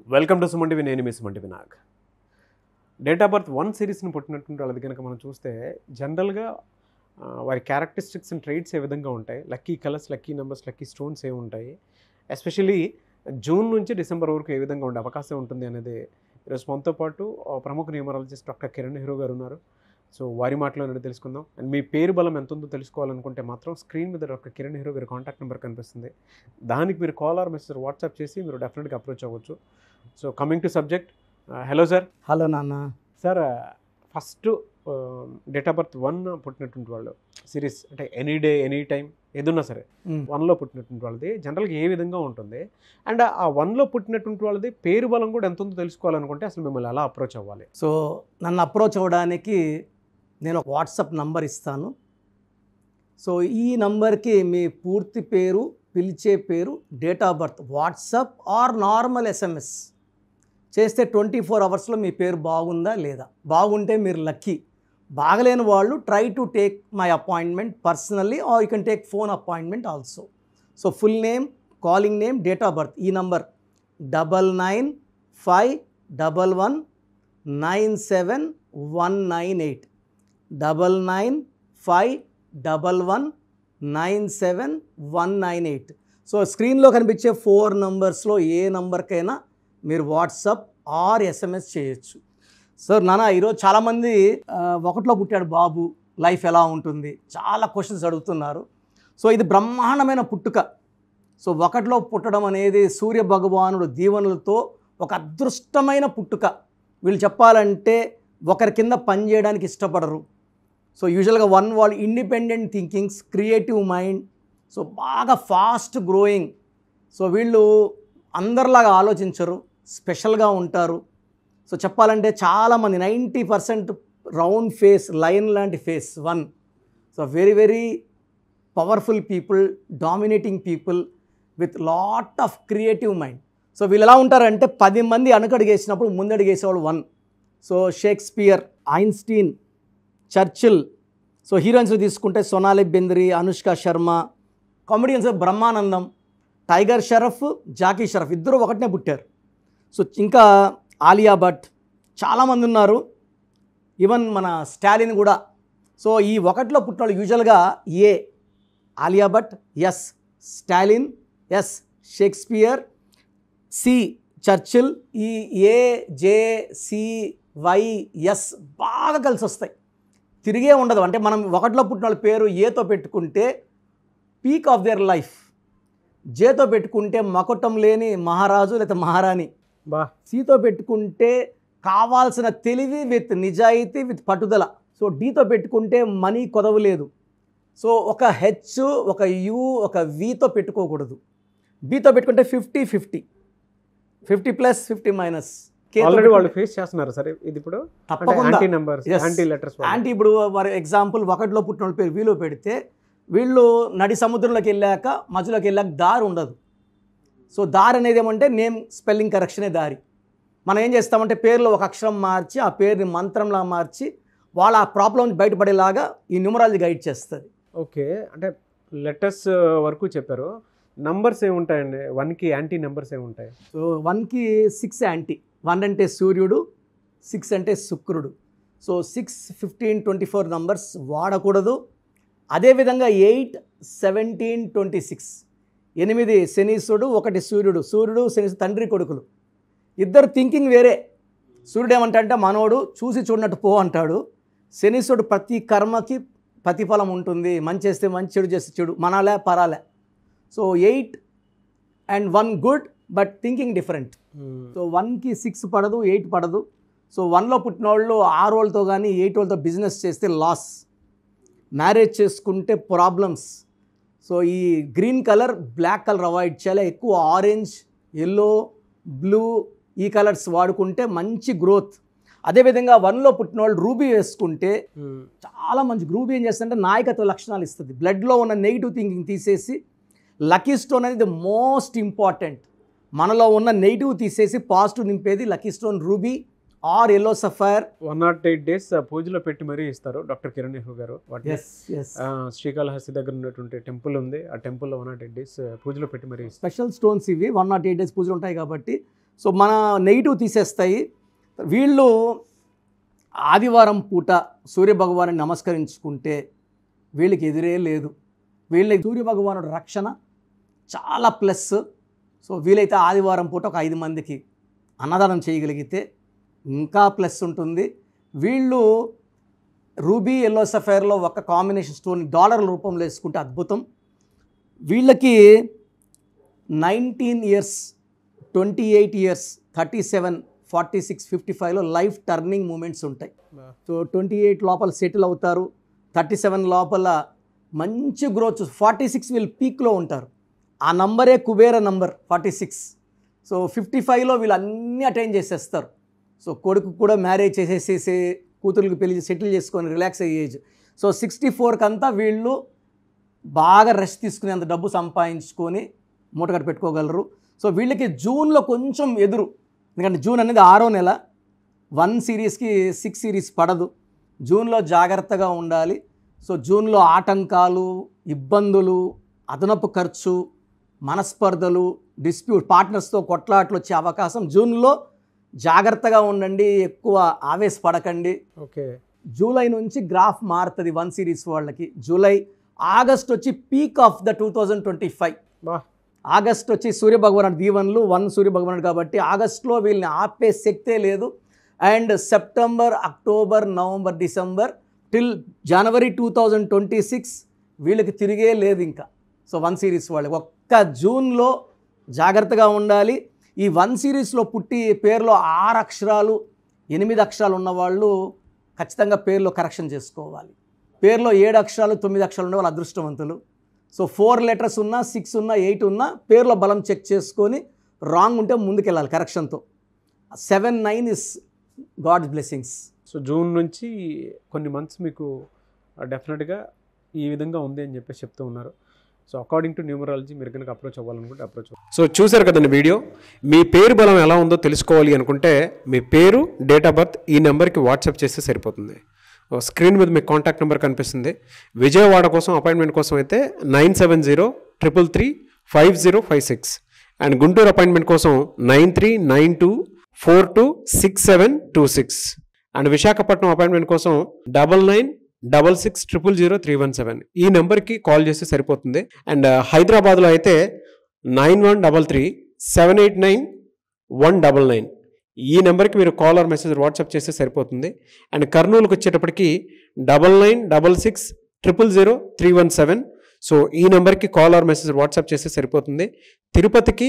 Welcome to Suman TV. నేను మీ Suman TV Nag. Date of birth 1 సిరీస్ని పుట్టినటువంటి వాళ్ళది కనుక మనం చూస్తే జనరల్గా వారి క్యారెక్టరిస్టిక్స్ అండ్ ట్రైట్స్ ఏ విధంగా ఉంటాయి, lucky colours, lucky numbers, lucky stones ఏ ఉంటాయి, ఎస్పెషల్లీ జూన్ నుంచి డిసెంబర్ వరకు ఏ విధంగా ఉండే అవకాశం ఉంటుంది అనేది ఈరోజు మనతో పాటు ప్రముఖ న్యూమరాలజిస్ట్ డాక్టర్ కిరణ్ నెహ్రూ గారు ఉన్నారు. సో వారి మాటలో అనేది తెలుసుకుందాం. అండ్ మీ పేరు బలం ఎంత ఉందో తెలుసుకోవాలనుకుంటే మాత్రం స్క్రీన్ మీద డాక్టర్ కిరణ్ నెహ్రూ గారి కాంటాక్ట్ నెంబర్ కనిపిస్తుంది. దానికి మీరు కాల్ ఆర్ మెసేజ్ వాట్సాప్ చేసి మీరు డెఫినెట్గా అప్రోచ్ అవ్వచ్చు. So coming to subject, hello sir. Hello నాన్న. Sir, first date of birth 1 పుట్టినటువంటి వాళ్ళు సిరీస్ అంటే ఎనీ డే ఎనీ టైం ఏదున్నా సరే 1లో పుట్టినటువంటి వాళ్ళది జనరల్గా ఏ విధంగా ఉంటుంది, అండ్ ఆ 1లో పుట్టినటువంటి వాళ్ళది పేరు బలం కూడా ఎంత ఉందో తెలుసుకోవాలనుకుంటే అసలు మిమ్మల్ని ఎలా అప్రోచ్ అవ్వాలి? సో నన్ను అప్రోచ్ అవ్వడానికి నేను ఒక వాట్సాప్ నంబర్ ఇస్తాను. సో ఈ నంబర్కి మీ పూర్తి పేరు, పిలిచే పేరు, date of birth, WhatsApp or normal SMS చేస్తే 24 అవర్స్లో మీ పేరు బాగుందా లేదా, బాగుంటే మీరు లక్కీ, బాగలేని వాళ్ళు try to take my appointment personally or you can take phone appointment also. So full name, calling name, date of birth, ఈ నంబర్ 995111971998 995111971998. సో స్క్రీన్లో కనిపించే 4 నంబర్స్లో ఏ నంబర్కైనా మీరు వాట్సాప్ ఆర్ ఎస్ఎంఎస్ చేయొచ్చు. సార్ నాన్న, ఈరోజు చాలామంది 1లో పుట్టాడు బాబు, లైఫ్ ఎలా ఉంటుంది, చాలా క్వశ్చన్స్ అడుగుతున్నారు. సో ఇది బ్రహ్మాండమైన పుట్టుక. సో 1లో పుట్టడం అనేది సూర్య భగవానుడు దీవెనలతో ఒక అదృష్టమైన పుట్టుక. వీళ్ళు చెప్పాలంటే ఒకరి కింద పని చేయడానికి ఇష్టపడరు. సో యూజువల్గా 1 వాళ్ళు independent thinkings, creative mind, so బాగా ఫాస్ట్ గ్రోయింగ్. సో వీళ్ళు అందరిలాగా ఆలోచించరు, స్పెషల్గా ఉంటారు. సో చెప్పాలంటే చాలామంది 90% రౌండ్ ఫేస్, లైన్ లాంటి face 1. So very very powerful people, dominating people with lot of creative mind. So వీళ్ళు ఎలా ఉంటారంటే 10 మంది వెనకడుగేసినప్పుడు ముందడుగేసేవాడు 1. So Shakespeare, Einstein, Churchill. So heroines తీసుకుంటే సోనాలి బెంద్రి, అనుష్క శర్మ. కామెడియన్స్ బ్రహ్మానందం, టైగర్ షరఫ్, జాకీ షరఫ్, ఇద్దరు ఒకటినే పుట్టారు. సో ఇంకా ఆలియా భట్, చాలామంది ఉన్నారు. ఈవెన్ మన స్టాలిన్ కూడా. సో ఈ 1లో పుట్టిన వాళ్ళు యూజువల్గా A Alia Bhatt, S Stalin, S Shakespeare, C Churchill. ఈ A, J, C, Y, S బాగా కలిసి వస్తాయి, తిరిగే ఉండదు. అంటే మనం 1లో పుట్టిన వాళ్ళ పేరు ఏతో పెట్టుకుంటే పీక్ ఆఫ్ దేర్ లైఫ్, జేతో పెట్టుకుంటే మకుటం లేని మహారాజు లేదా మహారాణి, సితో పెట్టుకుంటే కావాల్సిన తెలివి విత్ నిజాయితీ విత్ పట్టుదల. సో డీతో పెట్టుకుంటే మనీ కొదవలేదు. సో ఒక హెచ్, ఒక యు, ఒక వితో పెట్టుకోకూడదు. బీతో పెట్టుకుంటే 50-50, 50+ 50-. ఆల్రెడీ వాళ్ళు ఫేస్ చేస్తున్నారు సరే ఇది ఇప్పుడు తప్పకుండా anti numbers, anti letters. Anti ఇప్పుడు ఫర్ ఎగ్జాంపుల్ 1లో పుట్టిన వాళ్ళ పేరు వీలో పెడితే వీళ్ళు నడి సముద్రంలోకి వెళ్ళాక, మధ్యలోకి వెళ్ళాక దారి ఉండదు. సో దారి అనేది ఏమంటే నేమ్ స్పెల్లింగ్ కరెక్షనే దారి. మనం ఏం చేస్తామంటే పేరులో ఒక అక్షరం మార్చి ఆ పేరుని మంత్రంలా మార్చి వాళ్ళ ఆ ప్రాబ్లం నుంచి బయటపడేలాగా ఈ న్యూమరాలజీ గైడ్ చేస్తుంది. ఓకే, అంటే లెటర్స్ వరకు చెప్పారు. నంబర్స్ ఏముంటాయండి 1కి? యాంటీ నెంబర్స్ ఏముంటాయి? సో 1కి 6 యాంటీ. 1 అంటే సూర్యుడు, 6 అంటే శుక్రుడు. సో 6, 15, 24 నంబర్స్ వాడకూడదు. అదేవిధంగా 8, 17, 26, 8 శనీశ్వరుడు, 1 సూర్యుడు. సూర్యుడు శనీశ్వరుడు తండ్రి కొడుకులు, ఇద్దరు థింకింగ్ వేరే. సూర్యుడు ఏమంటే మనోడు చూసి చూడనట్టు పో అంటాడు. శనీశ్వరుడు ప్రతి కర్మకి ప్రతిఫలం ఉంటుంది, మంచి చేస్తే మంచి, చెడు చేస్తే చెడు, మనాలే పరాలే. So 8 and 1 good but thinking different. So 1కి 6 పడదు, 8 పడదు. సో 1లో పుట్టిన వాళ్ళు 6 వాళ్ళతో కానీ 8 వాళ్ళతో బిజినెస్ చేస్తే లాస్, మ్యారేజ్ చేసుకుంటే ప్రాబ్లమ్స్. సో ఈ green colour, black colour avoid చేయాలి. ఎక్కువ ఆరెంజ్, ఎల్లో, బ్లూ ఈ కలర్స్ వాడుకుంటే మంచి గ్రోత్. అదేవిధంగా 1లో పుట్టిన వాళ్ళు రూబీ వేసుకుంటే చాలా మంచి. రూబీ ఏం చేస్తుందంటే నాయకత్వ లక్షణాలు ఇస్తుంది. బ్లడ్లో ఉన్న నెగిటివ్ థింకింగ్ తీసేసి, లక్కీ స్టోన్ అనేది ద మోస్ట్ ఇంపార్టెంట్. మనలో ఉన్న నెగిటివ్ తీసేసి పాజిటివ్ నింపేది lucky stone ruby or yellow sapphire. 108 days పూజలో పెట్టి మరీ ఇస్తారు డాక్టర్ కిరణ్ నెహ్రూ గారు. శ్రీకాళహస్తి దగ్గర ఉన్నటువంటి టెంపుల్ ఉంది, ఆ టెంపుల్లో 108 days పూజలో పెట్టి మరీ స్పెషల్ స్టోన్స్ ఇవి. 108 days పూజలు ఉంటాయి కాబట్టి సో మన నెగిటివ్ తీసేస్తాయి. వీళ్ళు ఆదివారం పూట సూర్యభగవాను నమస్కరించుకుంటే వీళ్ళకి ఎదురే లేదు. వీళ్ళకి సూర్యభగవానుడు రక్షణ చాలా ప్లస్. సో వీలైతే ఆదివారం పూట ఒక 5 మందికి అన్నదానం చేయగలిగితే ఇంకా ప్లస్ ఉంటుంది. వీళ్ళు రూబీ ఎల్లో సఫైర్లో ఒక కాంబినేషన్ స్టోన్ డాలర్ల రూపంలో వేసుకుంటే అద్భుతం. వీళ్ళకి 19 years, 28 years, 37, 46, 55లో life turning moments ఉంటాయి. సో 28 లోపల సెటిల్ అవుతారు, 37 లోపల మంచి గ్రోత్, 46 వీళ్ళు పీక్లో ఉంటారు. ఆ నంబరే కుబేర నంబర్ 46. సో 55లో వీళ్ళు అన్నీ అటైన్ చేసేస్తారు. సో కొడుకు కూడా మ్యారేజ్ చేసేసేసి కూతురుకి పెళ్లి సెటిల్ చేసుకొని రిలాక్స్ అయ్యే ఏజ్. సో 64కి అంతా వీళ్ళు బాగా రెస్ట్ తీసుకునేంత డబ్బు సంపాదించుకొని మూటగట్టు పెట్టుకోగలరు. సో వీళ్ళకి జూన్లో కొంచెం ఎదురు, ఎందుకంటే జూన్ అనేది 6వ నెల, 1 series-కి 6 series పడదు. జూన్లో జాగ్రత్తగా ఉండాలి. సో జూన్లో ఆటంకాలు, ఇబ్బందులు, అదనపు ఖర్చు, మనస్పర్ధలు, డిస్ప్యూట్, పార్ట్నర్స్తో కొట్లాట్లు వచ్చే అవకాశం. జూన్లో జాగ్రత్తగా ఉండండి, ఎక్కువ ఆవేశపడకండి. ఓకే. జూలై నుంచి గ్రాఫ్ మారుతుంది 1 series వాళ్ళకి. జూలై, ఆగస్ట్ వచ్చి పీక్ ఆఫ్ ద 2025. ఆగస్ట్ వచ్చి సూర్యభగవానుడు దీవెనలు, 1 సూర్యభగవానుడు కాబట్టి ఆగస్టులో వీళ్ళని ఆపే శక్తే లేదు. And September, October, November, December till జనవరి 2026 వీళ్ళకి తిరిగే లేదు ఇంకా. సో 1 series వాళ్ళకి ఒక్క జూన్లో జాగ్రత్తగా ఉండాలి. ఈ 1 series-లో పుట్టి పేరులో 6 అక్షరాలు 8 అక్షరాలు ఉన్నవాళ్ళు ఖచ్చితంగా పేరులో కరెక్షన్ చేసుకోవాలి. పేరులో 7 అక్షరాలు 9 అక్షరాలు ఉన్న వాళ్ళు అదృష్టవంతులు. సో 4 letters ఉన్నా, 6 ఉన్నా, 8 ఉన్నా పేరులో బలం చెక్ చేసుకొని రాంగ్ ఉంటే ముందుకెళ్ళాలి కరెక్షన్తో. 7, 9 is God's blessings. So June నుంచి కొన్ని మంత్స్ మీకు డెఫినెట్గా ఈ విధంగా ఉంది అని చెప్పేసి చెప్తూ ఉన్నారు. సో అకార్డింగ్ టు న్యూమరాలజీ మీరు కనుక అప్రోచ్ అవ్వాలనుకుంటే అప్రోచ్ అవ్వాలి. సో చూసారు కదండి వీడియో. మీ పేరు బలం ఎలా ఉందో తెలుసుకోవాలి అనుకుంటే మీ పేరు, డేట్ ఆఫ్ బర్త్ ఈ నెంబర్కి వాట్సాప్ చేస్తే సరిపోతుంది. స్క్రీన్ మీద మీకు కాంటాక్ట్ నెంబర్ కనిపిస్తుంది. విజయవాడ కోసం అపాయింట్మెంట్ కోసం అయితే 9703335056 అండ్ గుంటూరు అపాయింట్మెంట్ కోసం 9392426726 అండ్ విశాఖపట్నం అపాయింట్మెంట్ కోసం 9966000317 ఈ నెంబర్కి కాల్ చేస్తే సరిపోతుంది. అండ్ హైదరాబాద్లో అయితే 9133789199 ఈ నెంబర్కి మీరు కాల్ ఆర్ మెసేజ్ వాట్సాప్ చేస్తే సరిపోతుంది. అండ్ కర్నూలుకి వచ్చేటప్పటికి 9966000317 సో ఈ నెంబర్కి కాల్ ఆర్ మెసేజ్ వాట్సాప్ చేస్తే సరిపోతుంది. తిరుపతికి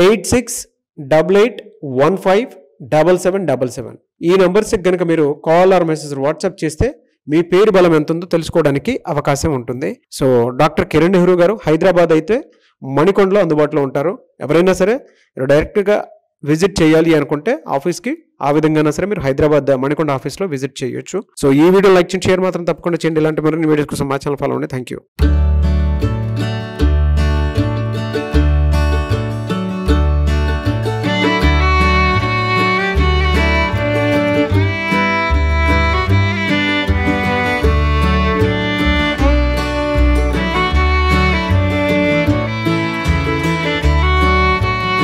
8688157777 ఈ నెంబర్స్కి కనుక మీరు కాల్ ఆర్ మెసేజ్ వాట్సాప్ చేస్తే మీ పేరు బలం ఎంత ఉందో తెలుసుకోవడానికి అవకాశం ఉంటుంది. సో డాక్టర్ కిరణ్ నెహ్రూ గారు హైదరాబాద్ అయితే మణికొండలో అందుబాటులో ఉంటారు. ఎవరైనా సరే డైరెక్ట్గా విజిట్ చేయాలి అనుకుంటే ఆఫీస్కి ఆ విధంగా సరే మీరు హైదరాబాద్ మణికొండ ఆఫీస్లో విజిట్ చేయొచ్చు. సో ఈ వీడియో లైక్ చేయండి, షేర్ మాత్రం తప్పకుండా చేయండి. ఇలాంటి మరిన్ని వీడియోస్ కోసం మా ఛానల్ ఫాలో అవ్వండి. Thank you.